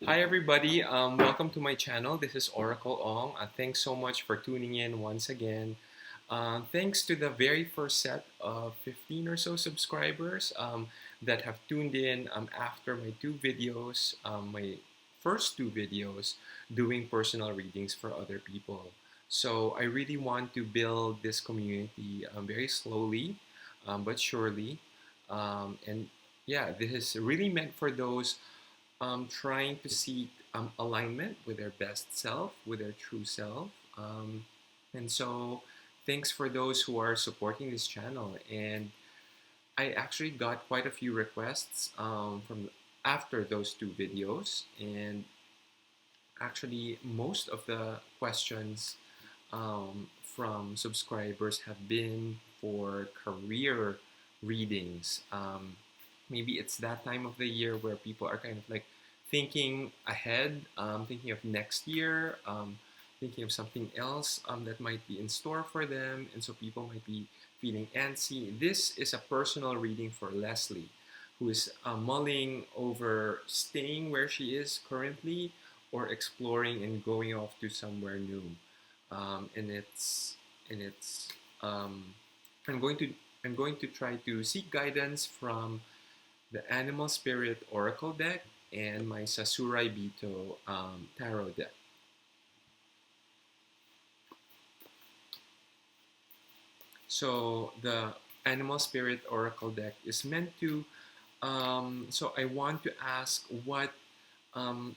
Hi everybody, welcome to my channel. This is Oracle Ong. Thanks so much for tuning in once again. Thanks to the very first set of 15 or so subscribers that have tuned in after my two videos, my first two videos doing personal readings for other people. So I really want to build this community very slowly but surely. And yeah, this is really meant for those trying to seek alignment with their best self, with their true self. And so, thanks for those who are supporting this channel. And I actually got quite a few requests from after those two videos, and actually, most of the questions from subscribers have been for career readings. Maybe it's that time of the year where people are kind of like thinking ahead, thinking of next year, thinking of something else that might be in store for them, and so people might be feeling antsy. This is a personal reading for Leslie, who is mulling over staying where she is currently or exploring and going off to somewhere new. And it's um, I'm going to try to seek guidance from the Animal Spirit Oracle deck and my Sasuraibito tarot deck. So the Animal Spirit Oracle deck is meant to. So I want to ask what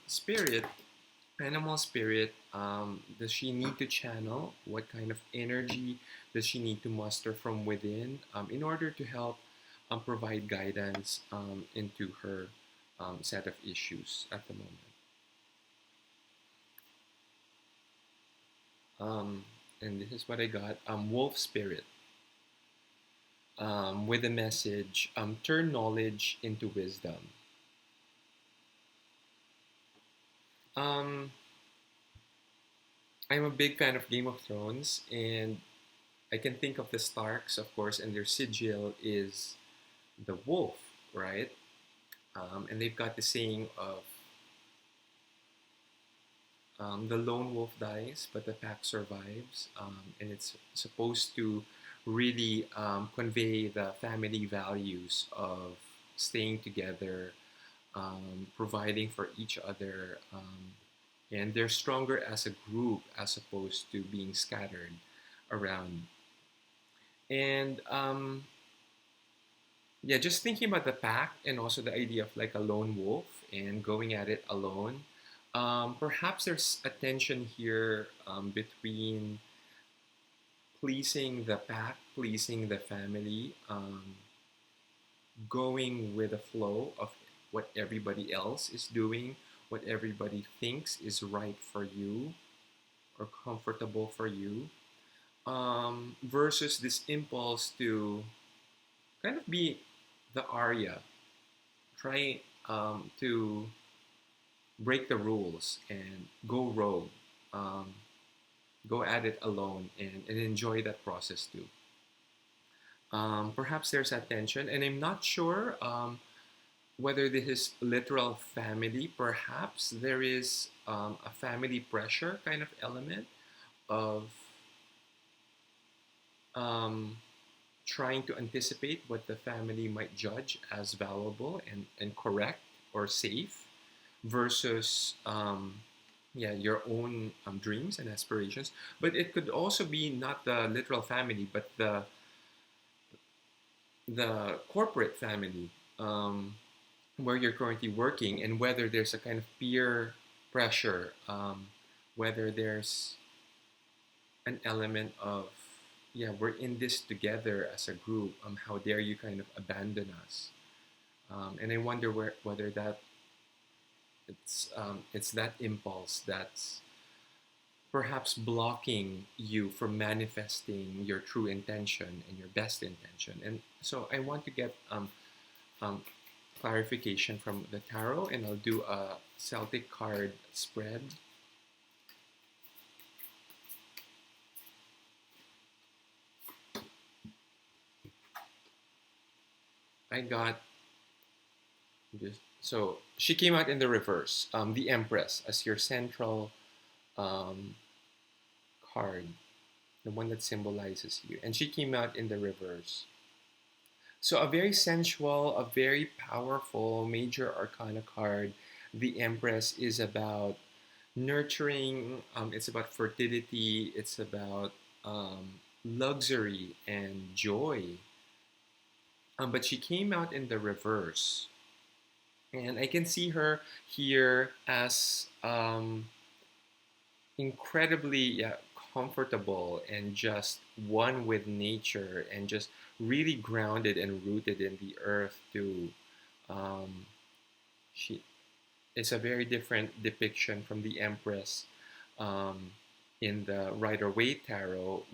spirit, animal spirit, does she need to channel? What kind of energy does she need to muster from within in order to help provide guidance into her set of issues at the moment? Um, and this is what I got. Wolf spirit with a message: turn knowledge into wisdom. Um, I'm a big fan of Game of Thrones, and I can think of the Starks, of course, and their sigil is the wolf, right? And they've got the saying of the lone wolf dies, but the pack survives. And it's supposed to really convey the family values of staying together, providing for each other, and they're stronger as a group as opposed to being scattered around. And yeah, just thinking about the pack and also the idea of like a lone wolf and going at it alone. Perhaps there's a tension here between pleasing the pack, pleasing the family, going with the flow of what everybody else is doing, what everybody thinks is right for you or comfortable for you, versus this impulse to kind of be the Arya, try to break the rules and go rogue, um, go at it alone, and enjoy that process too. Perhaps there's that tension, and I'm not sure whether this is literal family. Perhaps there is a family pressure kind of element of um, trying to anticipate what the family might judge as valuable and correct or safe versus yeah, your own dreams and aspirations. But it could also be not the literal family, but the corporate family where you're currently working, and whether there's a kind of peer pressure, whether there's an element of, yeah, we're in this together as a group. How dare you kind of abandon us? And I wonder whether it's that impulse that's perhaps blocking you from manifesting your true intention and your best intention. And so I want to get um, clarification from the tarot, and I'll do a Celtic card spread. I got just So she came out in the reverse, the Empress as your central um, card, the one that symbolizes you. And she came out in the reverse. So a very sensual, a very powerful major arcana card. The Empress is about nurturing, it's about fertility, it's about luxury and joy. But she came out in the reverse. And I can see her here as incredibly, yeah, comfortable and just one with nature and just really grounded and rooted in the earth too. Um, she It's a very different depiction from the Empress um, in the Rider-Waite Tarot,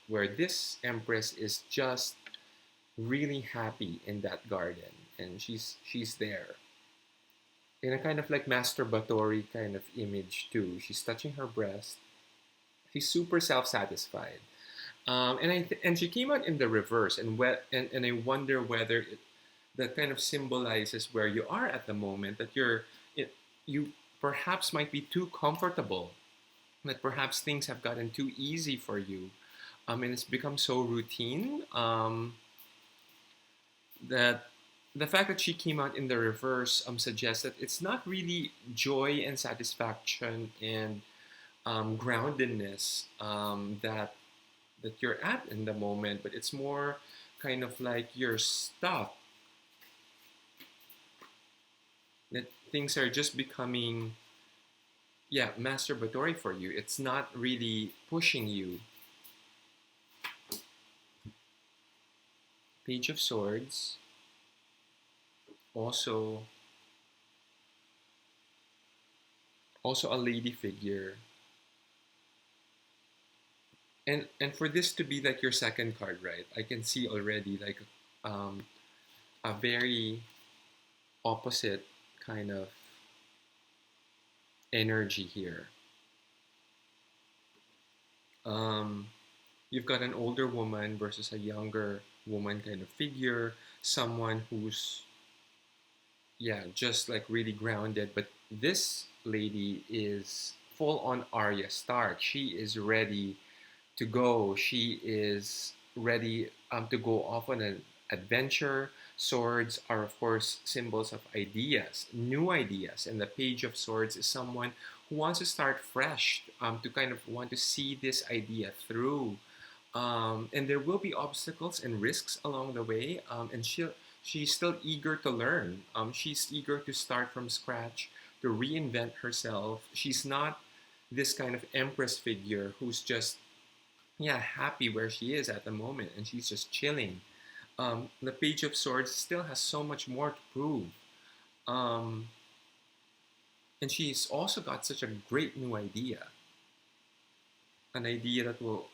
where this Empress is just really happy in that garden, and she's there in a kind of like masturbatory kind of image too. She's touching her breast. She's super self-satisfied, and she came out in the reverse, and I wonder whether that kind of symbolizes where you are at the moment, that it, you perhaps might be too comfortable, that perhaps things have gotten too easy for you, and it's become so routine, that the fact that she came out in the reverse suggests that it's not really joy and satisfaction and groundedness that you're at in the moment, but it's more kind of like you're stuck, that things are just becoming, yeah, masturbatory for you. It's not really pushing you. Page of Swords, also a lady figure. And for this to be like your second card, right? I can see already like um, a very opposite kind of energy here. Um, you've got an older woman versus a younger woman kind of figure, someone who's, yeah, just like really grounded. But this lady is full on Arya Stark. She is ready to go. She is ready to go off on an adventure. Swords are, of course, symbols of ideas, new ideas. And the Page of Swords is someone who wants to start fresh, to kind of want to see this idea through. And there will be obstacles and risks along the way. And she's still eager to learn. She's eager to start from scratch, to reinvent herself. She's not this kind of empress figure who's just, yeah, happy where she is at the moment and she's just chilling. The Page of Swords still has so much more to prove. Um, and she's also got such a great new idea, an idea that will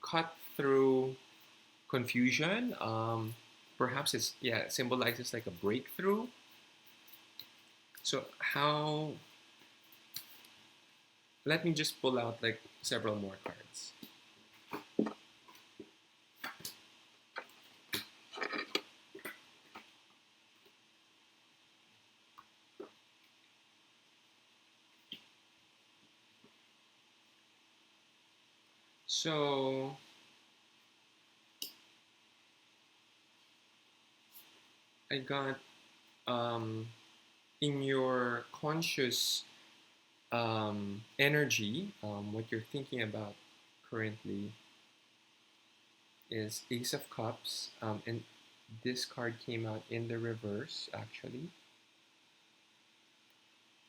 cut through confusion. Perhaps it's, yeah, it symbolizes like a breakthrough. So how? Let me just pull out like several more cards. So I got in your conscious energy, what you're thinking about currently is Ace of Cups, and this card came out in the reverse actually.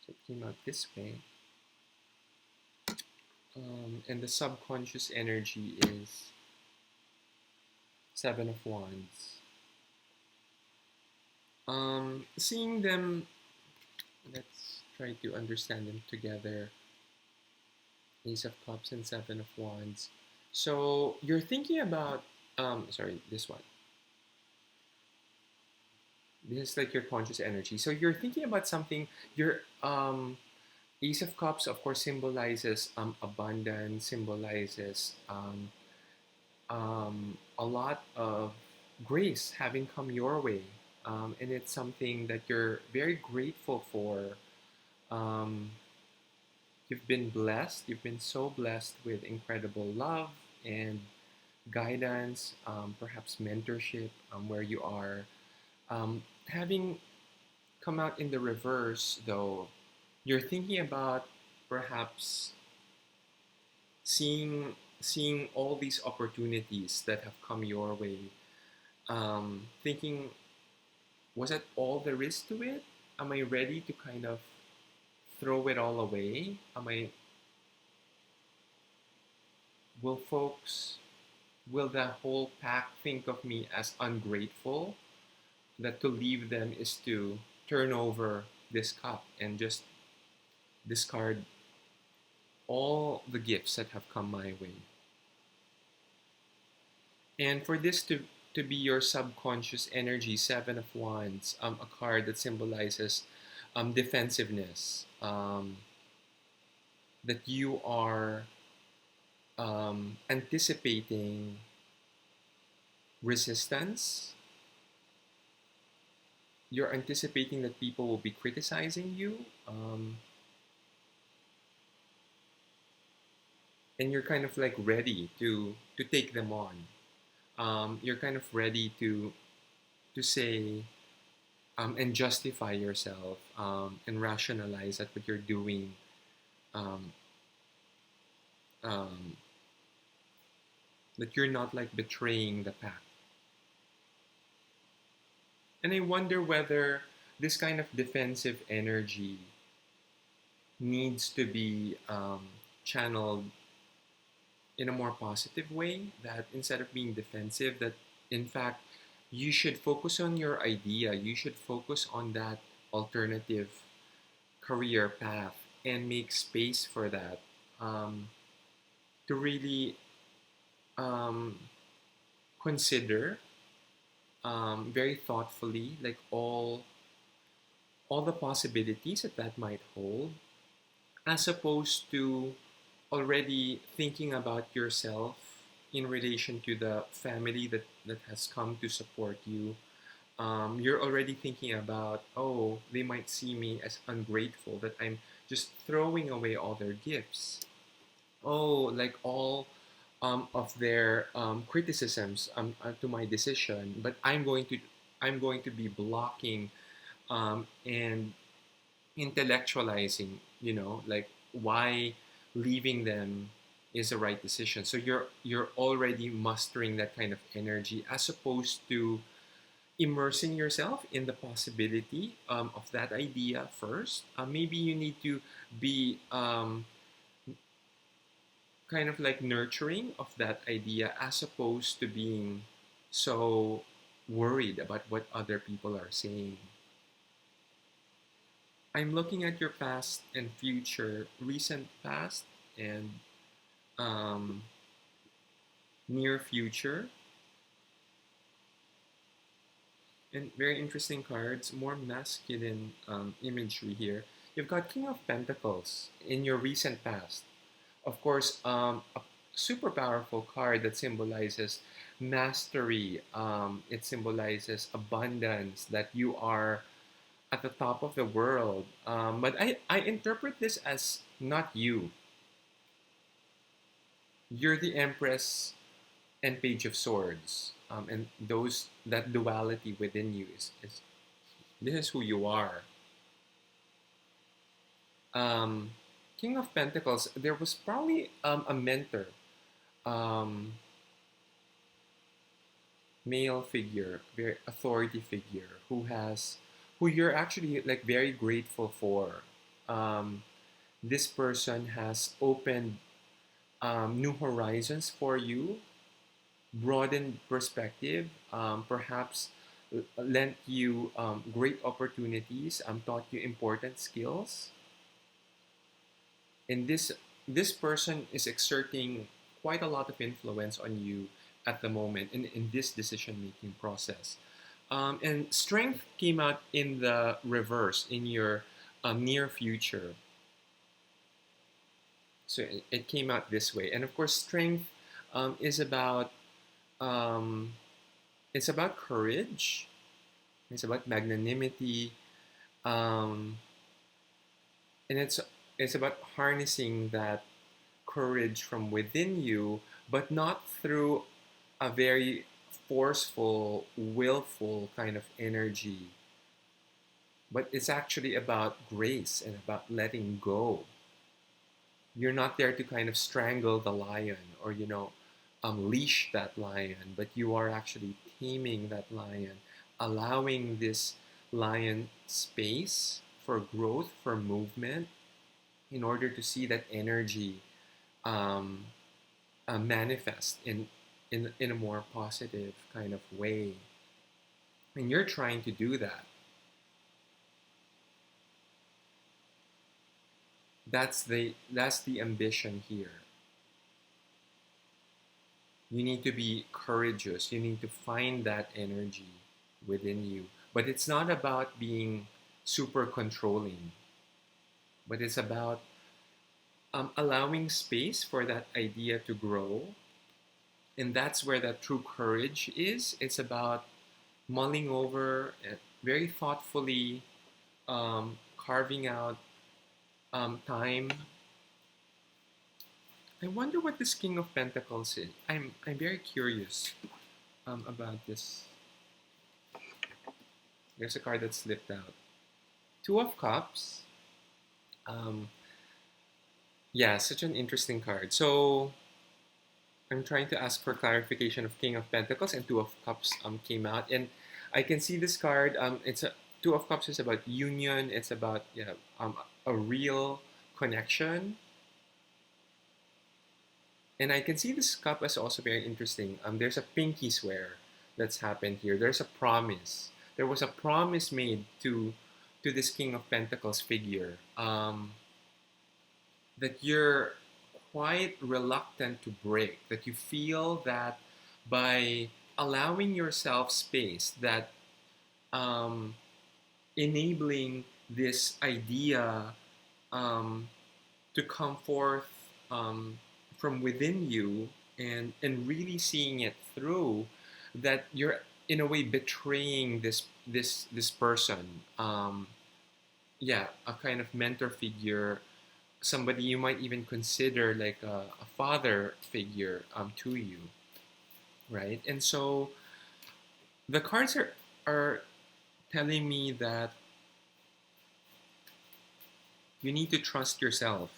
So it came out this way. And the subconscious energy is Seven of Wands. Seeing them, let's try to understand them together. Ace of Cups and Seven of Wands. So you're thinking about, sorry, this one. This is like your conscious energy. So you're thinking about something. Your Ace of Cups, of course, symbolizes abundance, symbolizes a lot of grace having come your way. and it's something that you're very grateful for. Um, you've been blessed. You've been so blessed with incredible love and guidance, perhaps mentorship, where you are. Having come out in the reverse, though, you're thinking about perhaps seeing all these opportunities that have come your way, thinking, was that all there is to it? Am I ready to kind of throw it all away? Will folks, will the whole pack think of me as ungrateful? That to leave them is to turn over this cup and just discard all the gifts that have come my way. And for this to be your subconscious energy, Seven of Wands, a card that symbolizes defensiveness, that you are anticipating resistance. You're anticipating that people will be criticizing you, and you're kind of like ready to take them on. You're kind of ready to say and justify yourself, and rationalize that what you're doing, um, um, that you're not like betraying the pack. And I wonder whether this kind of defensive energy needs to be channeled in a more positive way, that instead of being defensive, that in fact you should focus on your idea, you should focus on that alternative career path and make space for that, to really um, consider very thoughtfully like all the possibilities that that might hold, as opposed to already thinking about yourself in relation to the family that has come to support you. You're already thinking about, oh, they might see me as ungrateful, that I'm just throwing away all their gifts. Oh, like all of their criticisms to my decision, but I'm going to be blocking and intellectualizing, like why leaving them is the right decision. So you're already mustering that kind of energy, as opposed to immersing yourself in the possibility of that idea first. Maybe you need to be kind of like nurturing of that idea, as opposed to being so worried about what other people are saying. I'm looking at your past and future, recent past and um, near future, and very interesting cards, more masculine imagery here. You've got King of Pentacles in your recent past. Of course, a super powerful card that symbolizes mastery. It symbolizes abundance, that you are at the top of the world. But I interpret this as not you. You're the Empress and Page of Swords. And that duality within you is this is who you are. Um, King of Pentacles, there was probably a mentor, um, male figure, very authority figure, who you're actually like very grateful for. Um, this person has opened new horizons for you, broadened perspective, perhaps lent you great opportunities, taught you important skills, and this person is exerting quite a lot of influence on you at the moment in this decision making process. And strength came out in the reverse in your near future. So it came out this way, and of course, strength is about um, it's about courage, It's about magnanimity, um, and it's about harnessing that courage from within you, but not through a very forceful, willful kind of energy. But it's actually about grace and about letting go. You're not there to kind of strangle the lion or, leash that lion, but you are actually taming that lion, allowing this lion space for growth, for movement, in order to see that energy um, manifest in a more positive kind of way. And you're trying to do that. That's the ambition here. You need to be courageous. You need to find that energy within you. But it's not about being super controlling, but it's about allowing space for that idea to grow. And that's where that true courage is. It's about mulling over it very thoughtfully, carving out time. I wonder what this King of Pentacles is. I'm very curious about this. There's a card that slipped out. Two of Cups. Um, yeah, such an interesting card. So I'm trying to ask for clarification of King of Pentacles and Two of Cups came out, and I can see this card. It's a Two of Cups is about union. It's about a real connection, and I can see this cup as also very interesting. There's a pinky swear that's happened here. There's a promise. There was a promise made to this King of Pentacles figure that you're quite reluctant to break. That you feel that by allowing yourself space, that um, enabling this idea um, to come forth from within you and really seeing it through, that you're in a way betraying this person, yeah, a kind of mentor figure, somebody you might even consider like a father figure to you, right? And so the cards are telling me that you need to trust yourself.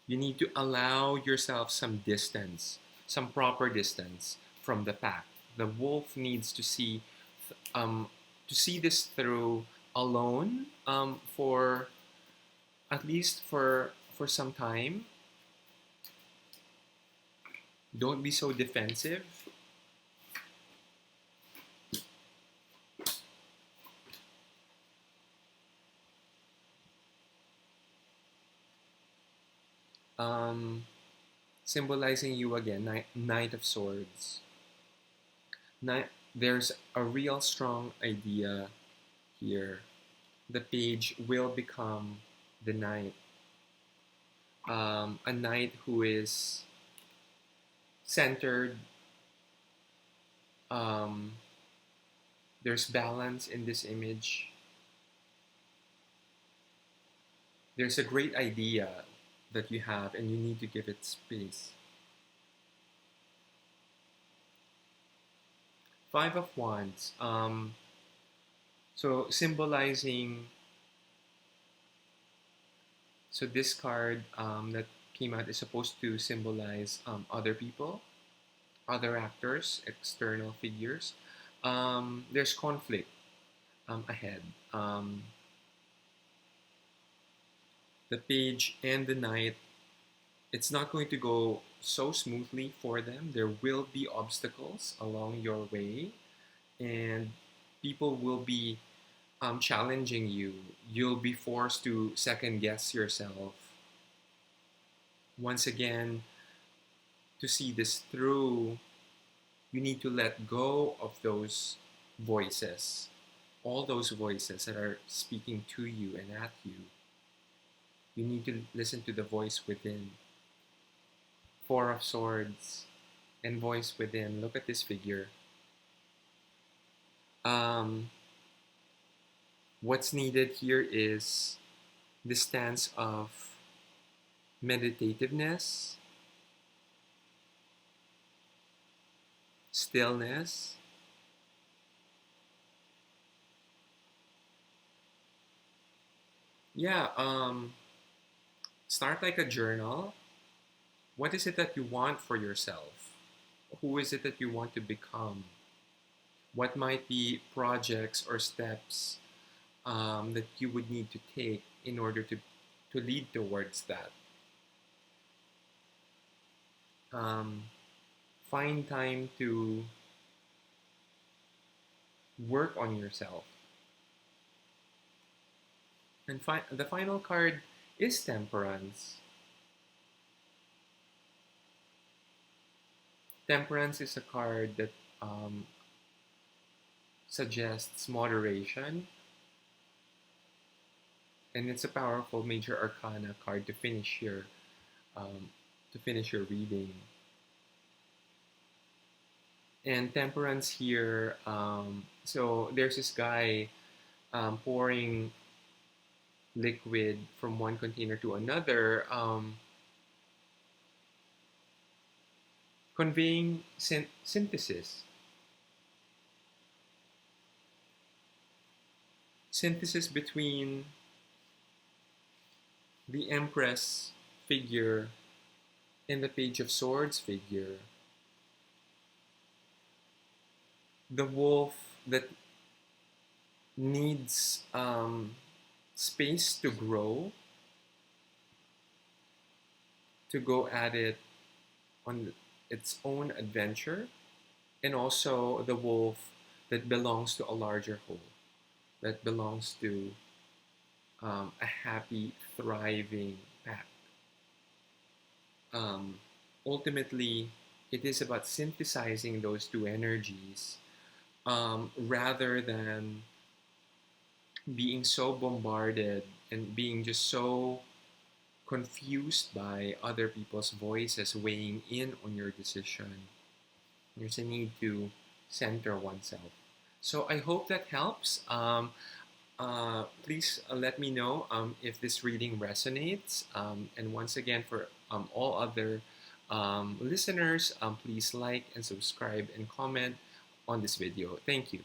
You need to allow yourself some distance, some proper distance from the pack. The wolf needs um, to see this through alone for at least for some time. Don't be so defensive. Um, Symbolizing you again, Knight of Swords. There's a real strong idea here. The page will become the knight. A knight who is centered. Um, there's balance in this image. There's a great idea that you have, and you need to give it space. Five of Wands. So symbolizing. So this card that came out is supposed to symbolize other people, other actors, external figures. There's conflict ahead. The page and the knight, it's not going to go so smoothly for them. There will be obstacles along your way, and people will be challenging you. You'll be forced to second guess yourself. Once again, to see this through, you need to let go of those voices, all those voices that are speaking to you and at you. You need to listen to the voice within. Four of Swords and voice within. Look at this figure. Um, what's needed here is the stance of meditativeness, stillness. Yeah, start like a journal. What is it that you want for yourself? Who is it that you want to become? What might be projects or steps that you would need to take in order to lead towards that? Um, find time to work on yourself. And the final card is Temperance. Temperance is a card that um, suggests moderation, and it's a powerful major arcana card um, to finish your reading. And Temperance here, so there's this guy pouring liquid from one container to another, conveying synthesis between the Empress figure and the Page of Swords figure, the wolf that needs space to go at it on its own adventure, and also the wolf that belongs to a larger whole, that belongs to a happy, thriving pack. Um, ultimately, it is about synthesizing those two energies rather than being so bombarded and being just so confused by other people's voices weighing in on your decision. There's a need to center oneself. So I hope that helps. Please let me know if this reading resonates. And once again, for all other listeners, please like and subscribe and comment on this video. Thank you.